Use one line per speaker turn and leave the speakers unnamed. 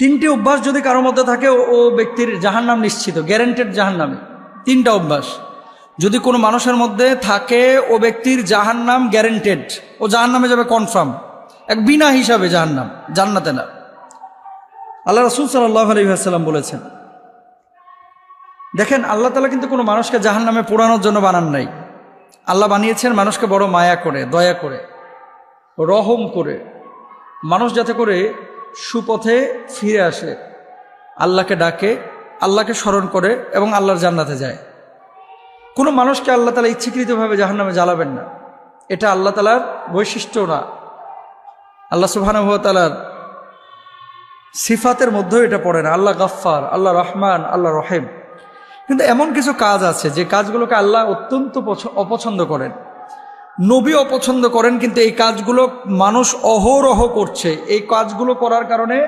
তিনটি অভ্যাস যদি কারোর মধ্যে থাকে ও ব্যক্তির জাহান্নাম নিশ্চিত, গ্যারান্টেড জাহান্নামে। তিনটা অভ্যাস যদি কোনো মানুষের মধ্যে থাকে ও ব্যক্তির জাহান্নাম গ্যারান্টেড, ও জাহান্নামে যাবে কনফার্ম, এক বিনা হিসাবে জাহান্নাম, জান্নাতে না। আল্লাহ রাসূল সাল্লাল্লাহু আলাইহি ওয়াসাল্লাম বলেছেন, দেখেন আল্লাহ তাআলা কিন্তু কোনো মানুষকে জাহান্নামে পোড়ানোর জন্য বানান নাই। আল্লাহ বানিয়েছেন মানুষকে বড় মায়া করে, দয়া করে, রহম করে, মানুষ যাতে করে সুপথে ফিরে আসে, আল্লাহকে ডাকে, আল্লাহকে স্মরণ করে এবং আল্লাহর জান্নাতে যায়। কোনো মানুষকে আল্লাহ তাআলা ইচ্ছাকৃতভাবে জাহান্নামে জ্বালাবেন না, এটা আল্লাহ তাআলার বৈশিষ্ট্য না। আল্লাহ সুবহানাহু ওয়া তাআলার সিফাতের মধ্যেও এটা পড়ে না। আল্লাহ গাফফার, আল্লাহ রহমান, আল্লাহ রহিম। কিন্তু এমন কিছু কাজ আছে যে কাজগুলোকে আল্লাহ অত্যন্ত অপছন্দ করেন, নবী অপছন্দ করেন, কিন্তু এই কাজগুলো মানুষ অহরহ করছে। এই কাজগুলো করার কারণে